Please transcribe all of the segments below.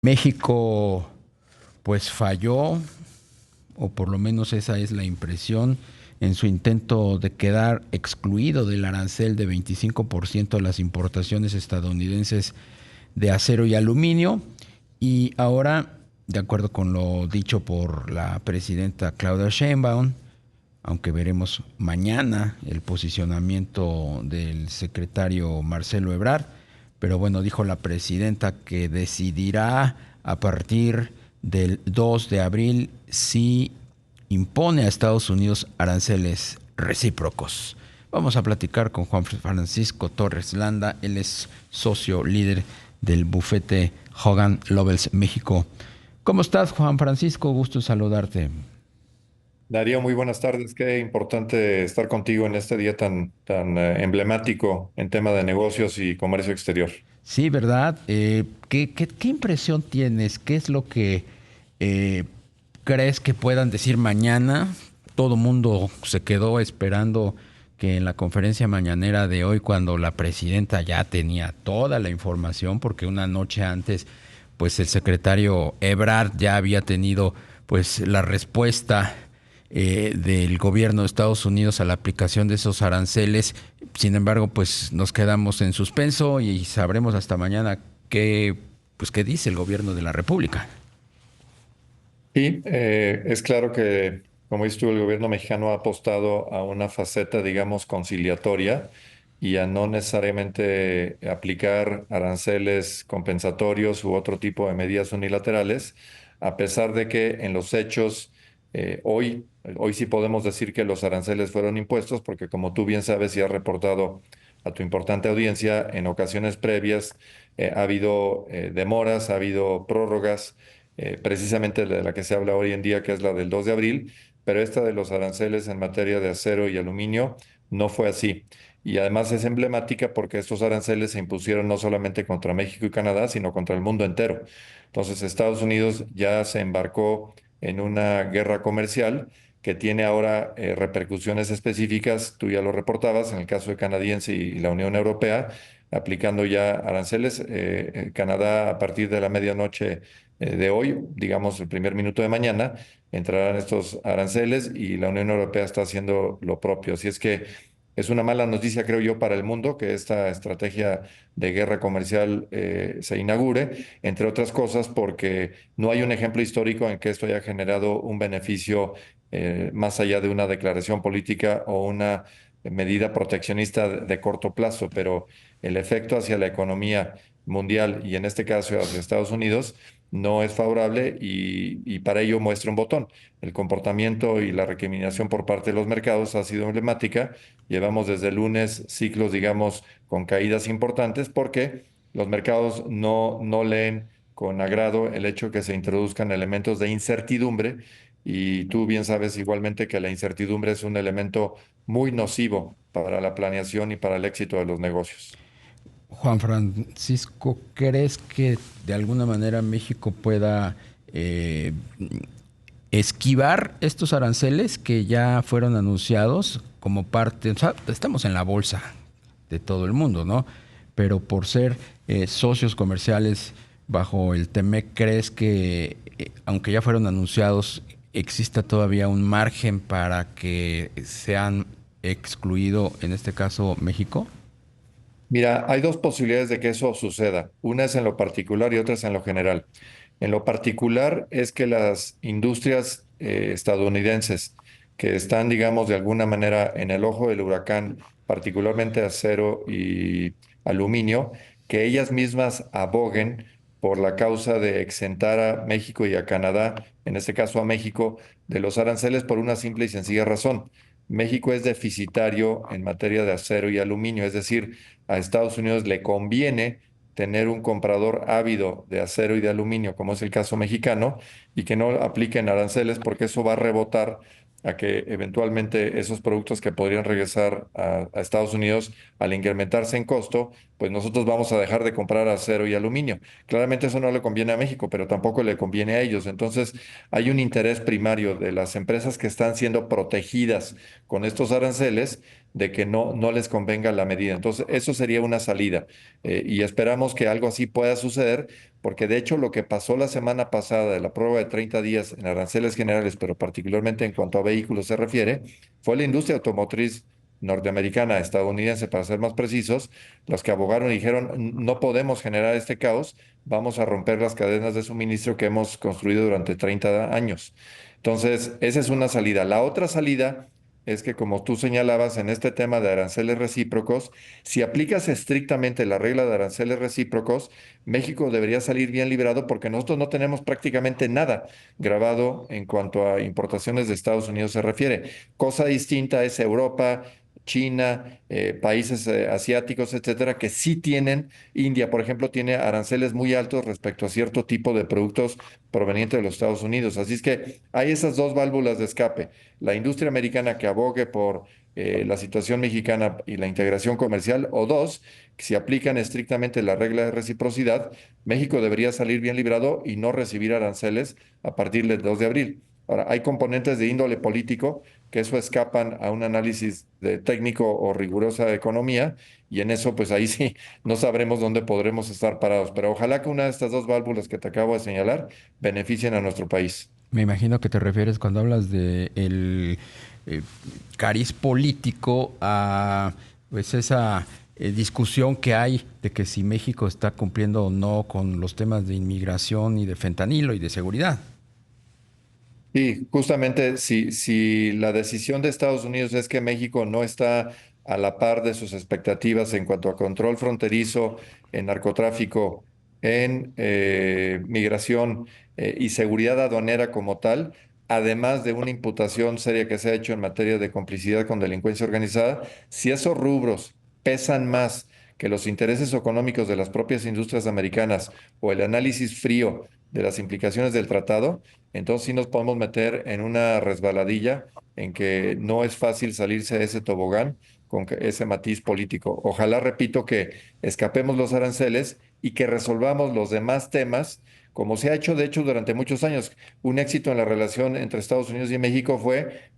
México pues falló, o por lo menos esa es la impresión, en su intento de quedar excluido del arancel de 25% de las importaciones estadounidenses de acero y aluminio. Y ahora, de acuerdo con lo dicho por la presidenta Claudia Sheinbaum, aunque veremos mañana el posicionamiento del secretario Marcelo Ebrard, pero bueno, dijo la presidenta que decidirá a partir del 2 de abril si impone a Estados Unidos aranceles recíprocos. Vamos a platicar con Juan Francisco Torres Landa, él es socio líder del bufete Hogan Lovells México. ¿Cómo estás, Juan Francisco? Gusto saludarte. Darío, muy buenas tardes. Qué importante estar contigo en este día tan emblemático en tema de negocios y comercio exterior. Sí, ¿verdad? ¿Qué impresión tienes? ¿Qué es lo que eh, crees que puedan decir mañana? Todo mundo se quedó esperando que en la conferencia mañanera de hoy, cuando la presidenta ya tenía toda la información, porque una noche antes, pues el secretario Ebrard ya había tenido pues la respuesta del gobierno de Estados Unidos a la aplicación de esos aranceles. Sin embargo, pues nos quedamos en suspenso y sabremos hasta mañana qué dice el gobierno de la República. Y es claro que, como dices tú, el gobierno mexicano ha apostado a una faceta, digamos, conciliatoria y a no necesariamente aplicar aranceles compensatorios u otro tipo de medidas unilaterales, a pesar de que en los hechos hoy sí podemos decir que los aranceles fueron impuestos, porque como tú bien sabes y has reportado a tu importante audiencia, en ocasiones previas ha habido demoras, ha habido prórrogas precisamente de la que se habla hoy en día, que es la del 2 de abril, pero esta de los aranceles en materia de acero y aluminio no fue así. Y además es emblemática porque estos aranceles se impusieron no solamente contra México y Canadá, sino contra el mundo entero. Entonces Estados Unidos ya se embarcó en una guerra comercial que tiene ahora repercusiones específicas, tú ya lo reportabas, en el caso de canadiense y la Unión Europea, aplicando ya aranceles. Canadá a partir de la medianoche de hoy, digamos el primer minuto de mañana, entrarán estos aranceles y la Unión Europea está haciendo lo propio. Así es que es una mala noticia, creo yo, para el mundo que esta estrategia de guerra comercial se inaugure, entre otras cosas porque no hay un ejemplo histórico en que esto haya generado un beneficio más allá de una declaración política o una medida proteccionista de corto plazo, pero el efecto hacia la economía mundial y en este caso hacia Estados Unidos no es favorable y para ello muestra un botón. El comportamiento y la recriminación por parte de los mercados ha sido emblemática. Llevamos desde el lunes ciclos, digamos, con caídas importantes porque los mercados no leen con agrado el hecho que se introduzcan elementos de incertidumbre y tú bien sabes igualmente que la incertidumbre es un elemento muy nocivo para la planeación y para el éxito de los negocios. Juan Francisco, ¿crees que de alguna manera México pueda eh, esquivar estos aranceles que ya fueron anunciados como parte? O sea, estamos en la bolsa de todo el mundo, ¿no? Pero por ser socios comerciales bajo el TEMEC, ¿crees que, aunque ya fueron anunciados, exista todavía un margen para que sean excluido, en este caso, México? Mira, hay dos posibilidades de que eso suceda. Una es en lo particular y otra es en lo general. En lo particular es que las industrias estadounidenses que están, digamos, de alguna manera en el ojo del huracán, particularmente acero y aluminio, que ellas mismas aboguen por la causa de exentar a México y a Canadá, en este caso a México, de los aranceles por una simple y sencilla razón. México es deficitario en materia de acero y aluminio, es decir, a Estados Unidos le conviene tener un comprador ávido de acero y de aluminio, como es el caso mexicano, y que no apliquen aranceles porque eso va a rebotar a que eventualmente esos productos que podrían regresar a Estados Unidos al incrementarse en costo, pues nosotros vamos a dejar de comprar acero y aluminio. Claramente eso no le conviene a México, pero tampoco le conviene a ellos. Entonces hay un interés primario de las empresas que están siendo protegidas con estos aranceles de que no les convenga la medida. Entonces, eso sería una salida. Y esperamos que algo así pueda suceder, porque de hecho lo que pasó la semana pasada de la prueba de 30 días en aranceles generales, pero particularmente en cuanto a vehículos se refiere, fue la industria automotriz norteamericana, estadounidense, para ser más precisos, los que abogaron y dijeron, no podemos generar este caos, vamos a romper las cadenas de suministro que hemos construido durante 30 años. Entonces, esa es una salida. La otra salida es que, como tú señalabas en este tema de aranceles recíprocos, si aplicas estrictamente la regla de aranceles recíprocos, México debería salir bien librado porque nosotros no tenemos prácticamente nada grabado en cuanto a importaciones de Estados Unidos se refiere. Cosa distinta es Europa, China, países asiáticos, etcétera, que sí tienen. India, por ejemplo, tiene aranceles muy altos respecto a cierto tipo de productos provenientes de los Estados Unidos. Así es que hay esas dos válvulas de escape. La industria americana que abogue por la situación mexicana y la integración comercial, o dos, que si aplican estrictamente la regla de reciprocidad, México debería salir bien librado y no recibir aranceles a partir del 2 de abril. Ahora, hay componentes de índole político que eso escapan a un análisis de técnico o rigurosa economía, y en eso, pues ahí sí, no sabremos dónde podremos estar parados. Pero ojalá que una de estas dos válvulas que te acabo de señalar beneficien a nuestro país. Me imagino que te refieres cuando hablas de el eh, cariz político a pues esa discusión que hay de que si México está cumpliendo o no con los temas de inmigración y de fentanilo y de seguridad. Sí, justamente si la decisión de Estados Unidos es que México no está a la par de sus expectativas en cuanto a control fronterizo, en narcotráfico, en migración y seguridad aduanera como tal, además de una imputación seria que se ha hecho en materia de complicidad con delincuencia organizada, si esos rubros pesan más que los intereses económicos de las propias industrias americanas o el análisis frío de las implicaciones del tratado, entonces sí nos podemos meter en una resbaladilla en que no es fácil salirse de ese tobogán con ese matiz político. Ojalá, repito, que escapemos los aranceles y que resolvamos los demás temas, como se ha hecho, de hecho, durante muchos años. Un éxito en la relación entre Estados Unidos y México fue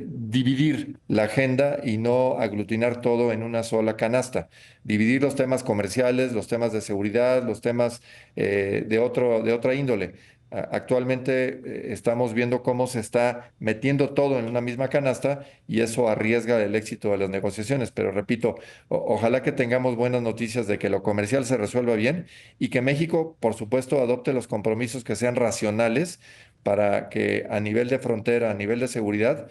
dividir la agenda y no aglutinar todo en una sola canasta. Dividir los temas comerciales, los temas de seguridad, los temas de otra índole. Actualmente estamos viendo cómo se está metiendo todo en una misma canasta y eso arriesga el éxito de las negociaciones. Pero repito, ojalá que tengamos buenas noticias de que lo comercial se resuelva bien y que México, por supuesto, adopte los compromisos que sean racionales para que a nivel de frontera, a nivel de seguridad,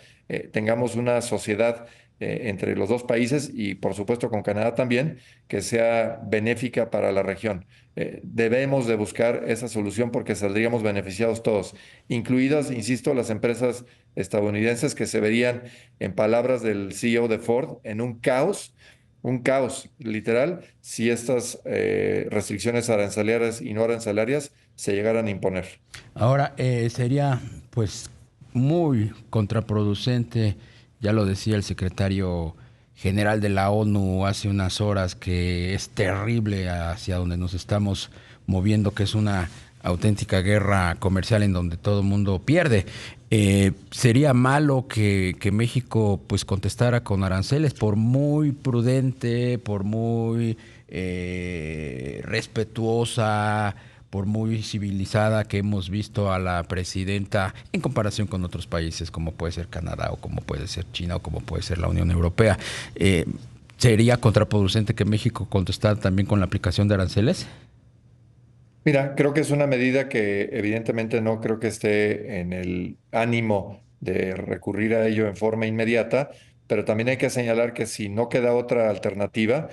tengamos una sociedad entre los dos países y, por supuesto, con Canadá también, que sea benéfica para la región. Debemos de buscar esa solución porque saldríamos beneficiados todos, incluidas, insisto, las empresas estadounidenses que se verían, en palabras del CEO de Ford, en un caos literal, si estas restricciones arancelarias y no arancelarias se llegaran a imponer. Ahora, sería pues muy contraproducente, ya lo decía el secretario general de la ONU hace unas horas, que es terrible hacia donde nos estamos moviendo, que es una auténtica guerra comercial en donde todo el mundo pierde. Sería malo que México pues contestara con aranceles, por muy prudente, por muy respetuosa, por muy civilizada que hemos visto a la presidenta en comparación con otros países como puede ser Canadá o como puede ser China o como puede ser la Unión Europea. ¿Sería contraproducente que México contestara también con la aplicación de aranceles? Mira, creo que es una medida que evidentemente no creo que esté en el ánimo de recurrir a ello en forma inmediata, pero también hay que señalar que si no queda otra alternativa,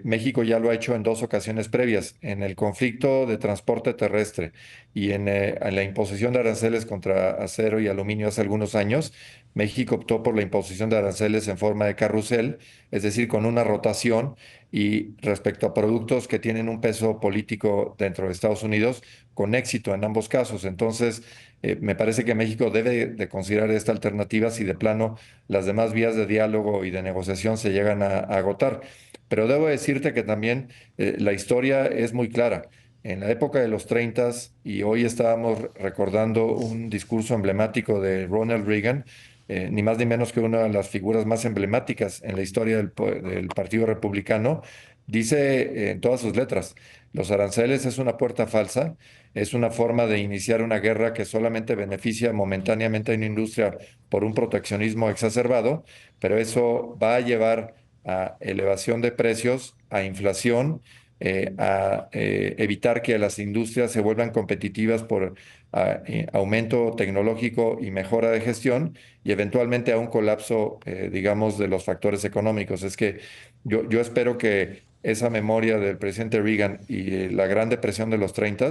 México ya lo ha hecho en dos ocasiones previas, en el conflicto de transporte terrestre y en la imposición de aranceles contra acero y aluminio hace algunos años. México optó por la imposición de aranceles en forma de carrusel, es decir, con una rotación y respecto a productos que tienen un peso político dentro de Estados Unidos, con éxito en ambos casos. Entonces, me parece que México debe de considerar esta alternativa si de plano las demás vías de diálogo y de negociación se llegan a agotar. Pero debo decirte que también la historia es muy clara. En la época de los 30 y hoy estábamos recordando un discurso emblemático de Ronald Reagan, ni más ni menos que una de las figuras más emblemáticas en la historia del Partido Republicano, dice en todas sus letras, los aranceles es una puerta falsa, es una forma de iniciar una guerra que solamente beneficia momentáneamente a una industria por un proteccionismo exacerbado, pero eso va a llevar a elevación de precios, a inflación, a evitar que las industrias se vuelvan competitivas por aumento tecnológico y mejora de gestión y eventualmente a un colapso, digamos, de los factores económicos. Es que yo espero que esa memoria del presidente Reagan y la Gran Depresión de los 30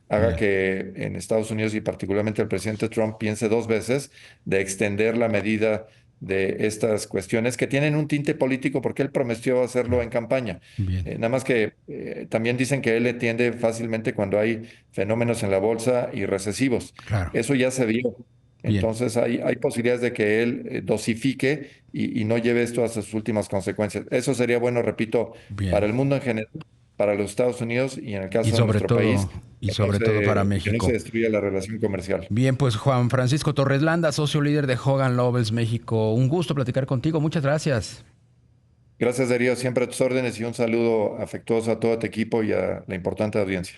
haga Bien, que en Estados Unidos y particularmente el presidente Trump piense dos veces de extender la medida de estas cuestiones que tienen un tinte político porque él prometió hacerlo en campaña. bien, Nada más que también dicen que él entiende fácilmente cuando hay fenómenos en la bolsa y recesivos. claro, Eso ya se vio. bien, Entonces hay posibilidades de que él dosifique y no lleve esto a sus últimas consecuencias. Eso sería bueno, repito, para bien. el mundo en general, para los Estados Unidos y en el Y caso de sobre nuestro país, todo, y sobre todo para que no se México. destruya la relación comercial. Bien, pues Juan Francisco Torres Landa, socio líder de Hogan Lovells México. Un gusto platicar contigo. Muchas gracias. Gracias, Darío, siempre a tus órdenes y un saludo afectuoso a todo tu equipo y a la importante audiencia.